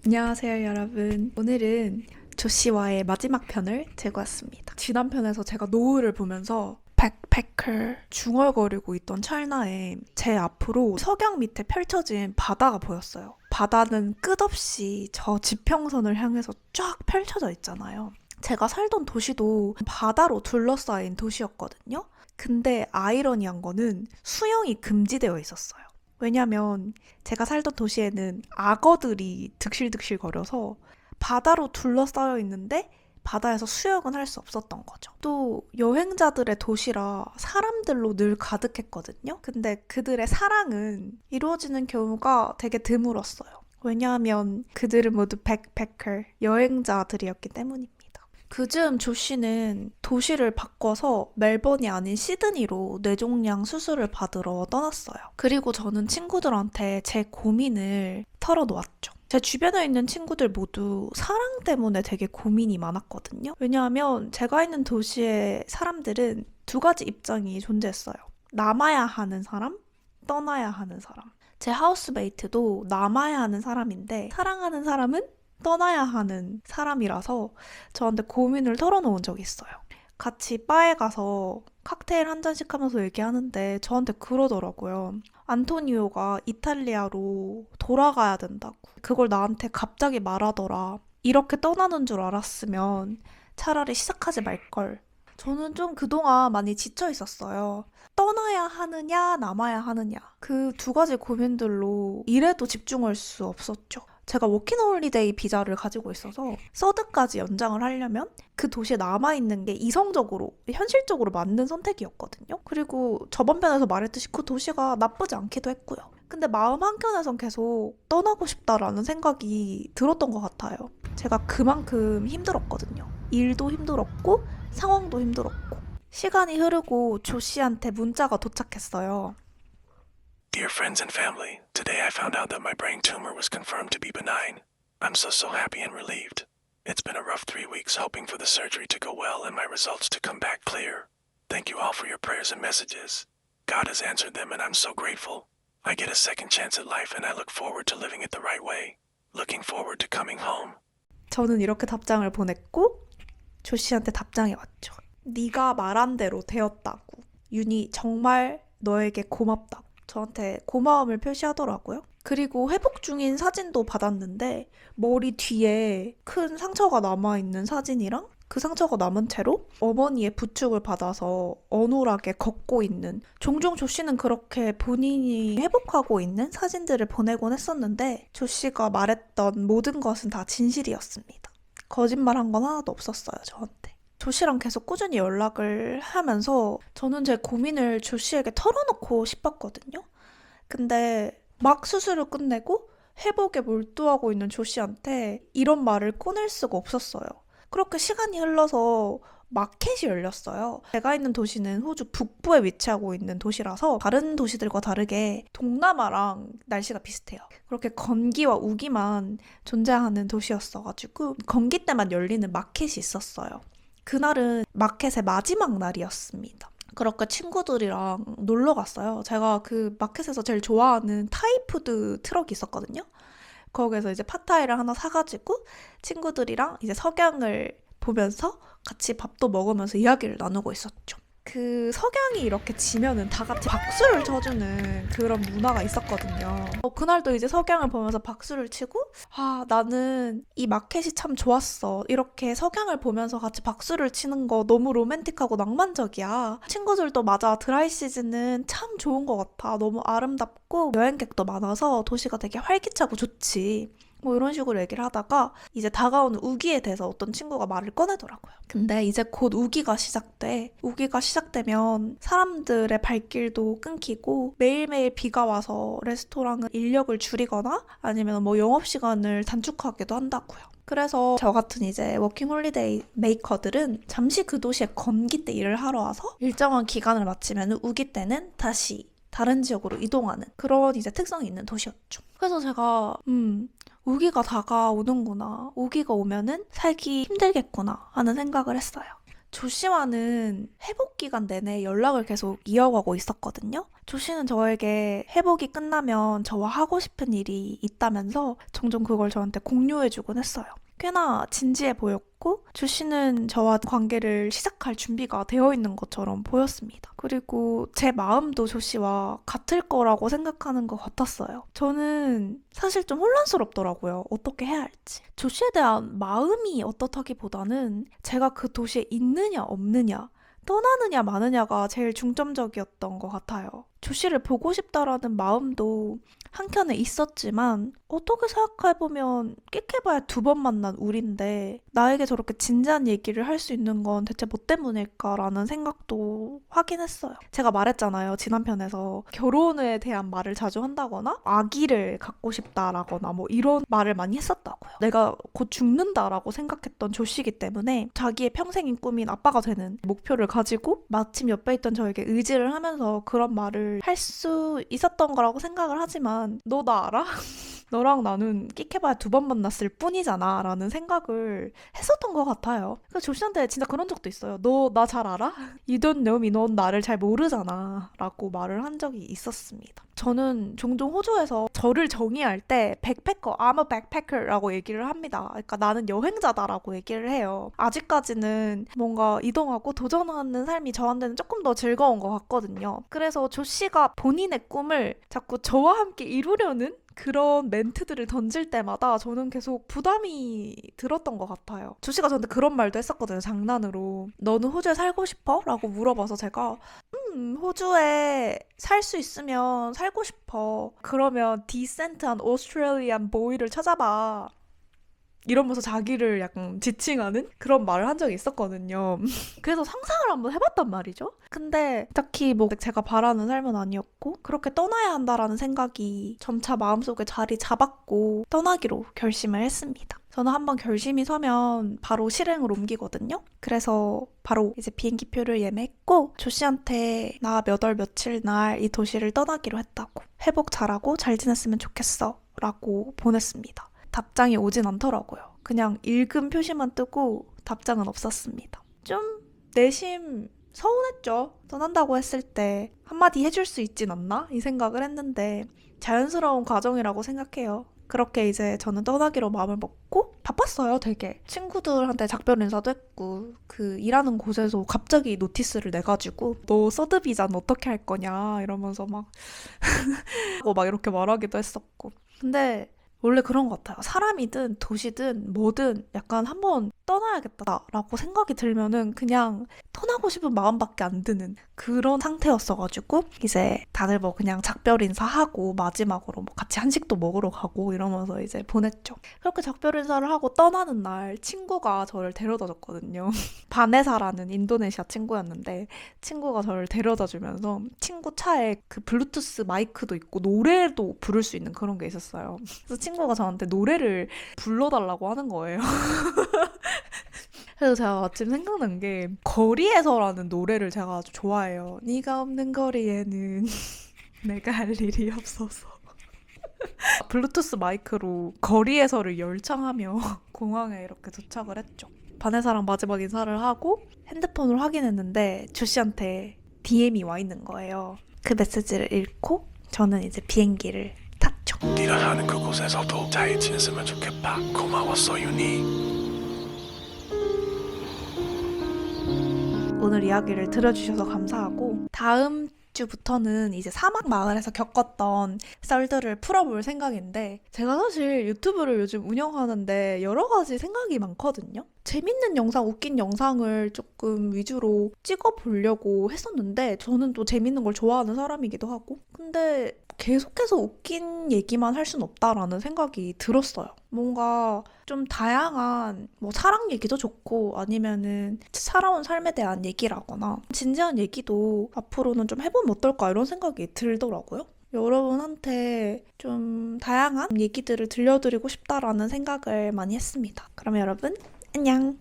안녕하세요, 여러분. 오늘은 조씨와의 마지막 편을 재고 왔습니다. 지난 편에서 제가 노을을 보면서 백패커 중얼거리고 있던 찰나에 제 앞으로 석양 밑에 펼쳐진 바다가 보였어요. 바다는 끝없이 저 지평선을 향해서 쫙 펼쳐져 있잖아요. 제가 살던 도시도 바다로 둘러싸인 도시였거든요. 근데 아이러니한 거는 수영이 금지되어 있었어요. 왜냐면 제가 살던 도시에는 악어들이 득실득실 거려서 바다로 둘러싸여 있는데 바다에서 수영은 할 수 없었던 거죠. 또 여행자들의 도시라 사람들로 늘 가득했거든요. 근데 그들의 사랑은 이루어지는 경우가 되게 드물었어요. 왜냐하면 그들은 모두 백패커, 여행자들이었기 때문입니다. 그즈음 조씨는 도시를 바꿔서 멜번이 아닌 시드니로 뇌종양 수술을 받으러 떠났어요. 그리고 저는 친구들한테 제 고민을 털어놓았죠. 제 주변에 있는 친구들 모두 사랑 때문에 되게 고민이 많았거든요. 왜냐하면 제가 있는 도시의 사람들은 두 가지 입장이 존재했어요. 남아야 하는 사람, 떠나야 하는 사람. 제 하우스메이트도 남아야 하는 사람인데 사랑하는 사람은 떠나야 하는 사람이라서 저한테 고민을 털어놓은 적이 있어요. 같이 바에 가서 칵테일 한 잔씩 하면서 얘기하는데 저한테 그러더라고요. 안토니오가 이탈리아로 돌아가야 된다고. 그걸 나한테 갑자기 말하더라. 이렇게 떠나는 줄 알았으면 차라리 시작하지 말걸. 저는 좀 그동안 많이 지쳐 있었어요. 떠나야 하느냐, 남아야 하느냐. 그 두 가지 고민들로 일에도 집중할 수 없었죠. 제가 워킹홀리데이 비자를 가지고 있어서 서드까지 연장을 하려면 그 도시에 남아있는 게 이성적으로, 현실적으로 맞는 선택이었거든요. 그리고 저번 편에서 말했듯이 그 도시가 나쁘지 않기도 했고요. 근데 마음 한켠에선 계속 떠나고 싶다라는 생각이 들었던 것 같아요. 제가 그만큼 힘들었거든요. 일도 힘들었고 상황도 힘들었고. 시간이 흐르고 조 씨한테 문자가 도착했어요. Dear friends and family, today I found out that my brain tumor was confirmed to be benign. I'm so happy and relieved. It's been a rough 3 weeks hoping for the surgery to go well and my results to come back clear. Thank you all for your prayers and messages. God has answered them and I'm so grateful. I get a second chance at life and I look forward to living it the right way. Looking forward to coming home. 저는 이렇게 답장을 보냈고 조 씨한테 답장이 왔죠. 네가 말한 대로 되었다고. 윤희 정말 너에게 고맙다고. 저한테 고마움을 표시하더라고요. 그리고 회복 중인 사진도 받았는데 머리 뒤에 큰 상처가 남아있는 사진이랑 그 상처가 남은 채로 어머니의 부축을 받아서 어눌하게 걷고 있는, 종종 조 씨는 그렇게 본인이 회복하고 있는 사진들을 보내곤 했었는데 조 씨가 말했던 모든 것은 다 진실이었습니다. 거짓말한 건 하나도 없었어요, 저한테. 조 씨랑 계속 꾸준히 연락을 하면서 저는 제 고민을 조 씨에게 털어놓고 싶었거든요. 근데 막 수술을 끝내고 회복에 몰두하고 있는 조 씨한테 이런 말을 꺼낼 수가 없었어요. 그렇게 시간이 흘러서 마켓이 열렸어요. 제가 있는 도시는 호주 북부에 위치하고 있는 도시라서 다른 도시들과 다르게 동남아랑 날씨가 비슷해요. 그렇게 건기와 우기만 존재하는 도시였어가지고 건기 때만 열리는 마켓이 있었어요. 그날은 마켓의 마지막 날이었습니다. 그렇게 친구들이랑 놀러 갔어요. 제가 그 마켓에서 제일 좋아하는 타이푸드 트럭이 있었거든요. 거기서 이제 팟타이를 하나 사가지고 친구들이랑 이제 석양을 보면서 같이 밥도 먹으면서 이야기를 나누고 있었죠. 그 석양이 이렇게 지면은 다 같이 박수를 쳐주는 그런 문화가 있었거든요. 그날도 이제 석양을 보면서 박수를 치고 나는 이 마켓이 참 좋았어. 이렇게 석양을 보면서 같이 박수를 치는 거 너무 로맨틱하고 낭만적이야. 친구들도 맞아. 드라이 시즌은 참 좋은 것 같아. 너무 아름답고 여행객도 많아서 도시가 되게 활기차고 좋지. 뭐 이런 식으로 얘기를 하다가 이제 다가오는 우기에 대해서 어떤 친구가 말을 꺼내더라고요. 근데 이제 곧 우기가 시작돼. 우기가 시작되면 사람들의 발길도 끊기고 매일매일 비가 와서 레스토랑은 인력을 줄이거나 아니면 뭐 영업시간을 단축하기도 한다고요. 그래서 저 같은 이제 워킹 홀리데이 메이커들은 잠시 그 도시에 건기 때 일을 하러 와서 일정한 기간을 마치면 우기 때는 다시 다른 지역으로 이동하는 그런 이제 특성이 있는 도시였죠. 그래서 제가 우기가 다가오는구나. 우기가 오면은 살기 힘들겠구나 하는 생각을 했어요. 조씨와는 회복 기간 내내 연락을 계속 이어가고 있었거든요. 조씨는 저에게 회복이 끝나면 저와 하고 싶은 일이 있다면서 종종 그걸 저한테 공유해주곤 했어요. 꽤나 진지해 보였고 조씨는 저와 관계를 시작할 준비가 되어 있는 것처럼 보였습니다. 그리고 제 마음도 조씨와 같을 거라고 생각하는 것 같았어요. 저는 사실 좀 혼란스럽더라고요. 어떻게 해야 할지. 조씨에 대한 마음이 어떻다기보다는 제가 그 도시에 있느냐 없느냐 떠나느냐 마느냐가 제일 중점적이었던 것 같아요. 조씨를 보고 싶다라는 마음도 한켠에 있었지만 어떻게 생각해보면 끽해봐야 2번 만난 우린데 나에게 저렇게 진지한 얘기를 할 수 있는 건 대체 뭐 때문일까라는 생각도 하긴 했어요. 제가 말했잖아요. 지난 편에서 결혼에 대한 말을 자주 한다거나 아기를 갖고 싶다라거나 뭐 이런 말을 많이 했었다고요. 내가 곧 죽는다라고 생각했던 조씨이기 때문에 자기의 평생인 꿈인 아빠가 되는 목표를 가지고 마침 옆에 있던 저에게 의지를 하면서 그런 말을 할 수 있었던 거라고 생각을 하지만 너 나 알아? 너랑 나는 끽해봐야 2번 만났을 뿐이잖아 라는 생각을 했었던 것 같아요. 그래서 조씨한테 진짜 그런 적도 있어요. 너 나 잘 알아? You don't know me. 넌 나를 잘 모르잖아 라고 말을 한 적이 있었습니다. 저는 종종 호주에서 저를 정의할 때 백패커, I'm a backpacker 라고 얘기를 합니다. 그러니까 나는 여행자다라고 얘기를 해요. 아직까지는 뭔가 이동하고 도전하는 삶이 저한테는 조금 더 즐거운 것 같거든요. 그래서 조씨가 본인의 꿈을 자꾸 저와 함께 이루려는 그런 멘트들을 던질 때마다 저는 계속 부담이 들었던 것 같아요. 조씨가 저한테 그런 말도 했었거든요. 장난으로. 너는 호주에 살고 싶어? 라고 물어봐서 제가 호주에 살 수 있으면 살고 싶어. 그러면 디센트한 오스트레일리안 보이를 찾아봐. 이러면서 자기를 약간 지칭하는 그런 말을 한 적이 있었거든요. 그래서 상상을 한번 해봤단 말이죠. 근데 딱히 뭐 제가 바라는 삶은 아니었고 그렇게 떠나야 한다라는 생각이 점차 마음속에 자리 잡았고 떠나기로 결심을 했습니다. 저는 한번 결심이 서면 바로 실행을 옮기거든요. 그래서 바로 이제 비행기표를 예매했고 조씨한테 나 몇 월 며칠 날 이 도시를 떠나기로 했다고 회복 잘하고 잘 지냈으면 좋겠어 라고 보냈습니다. 답장이 오진 않더라고요. 그냥 읽음 표시만 뜨고 답장은 없었습니다. 좀 내심 서운했죠. 떠난다고 했을 때 한마디 해줄 수 있진 않나? 이 생각을 했는데 자연스러운 과정이라고 생각해요. 그렇게 이제 저는 떠나기로 마음을 먹고 바빴어요, 되게. 친구들한테 작별 인사도 했고 그 일하는 곳에서 갑자기 노티스를 내가지고 너 서드 비자는 어떻게 할 거냐 이러면서 막 이렇게 말하기도 했었고. 근데 원래 그런 것 같아요. 사람이든 도시든 뭐든 약간 한번 떠나야겠다라고 생각이 들면은 그냥 떠나고 싶은 마음밖에 안 드는 그런 상태였어가지고 이제 다들 뭐 그냥 작별 인사하고 마지막으로 뭐 같이 한식도 먹으러 가고 이러면서 이제 보냈죠. 그렇게 작별 인사를 하고 떠나는 날 친구가 저를 데려다 줬거든요. 바네사라는 인도네시아 친구였는데 친구가 저를 데려다 주면서 친구 차에 그 블루투스 마이크도 있고 노래도 부를 수 있는 그런 게 있었어요. 그래서 친구가 저한테 노래를 불러달라고 하는 거예요. 그래서 제가 마침 생각난 게 거리에서라는 노래를 제가 아주 좋아해요. 네가 없는 거리에는 내가 할 일이 없어서. 블루투스 마이크로 거리에서를 열창하며 공항에 이렇게 도착을 했죠. 바네사랑 마지막 인사를 하고 핸드폰을 확인했는데 조씨한테 DM이 와 있는 거예요. 그 메시지를 읽고 저는 이제 비행기를 탔죠. 네가 사는 그곳에서도 잘 지냈으면 좋겠다. 고마웠어, 유니. 오늘 이야기를 들어주셔서 감사하고 다음 주부터는 이제 사막 마을에서 겪었던 썰들을 풀어볼 생각인데 제가 사실 유튜브를 요즘 운영하는데 여러 가지 생각이 많거든요. 재밌는 영상, 웃긴 영상을 조금 위주로 찍어보려고 했었는데 저는 또 재밌는 걸 좋아하는 사람이기도 하고 근데 계속해서 웃긴 얘기만 할 순 없다라는 생각이 들었어요. 뭔가 좀 다양한 뭐 사랑 얘기도 좋고 아니면은 살아온 삶에 대한 얘기라거나 진지한 얘기도 앞으로는 좀 해보면 어떨까 이런 생각이 들더라고요. 여러분한테 좀 다양한 얘기들을 들려드리고 싶다라는 생각을 많이 했습니다. 그럼 여러분 안녕!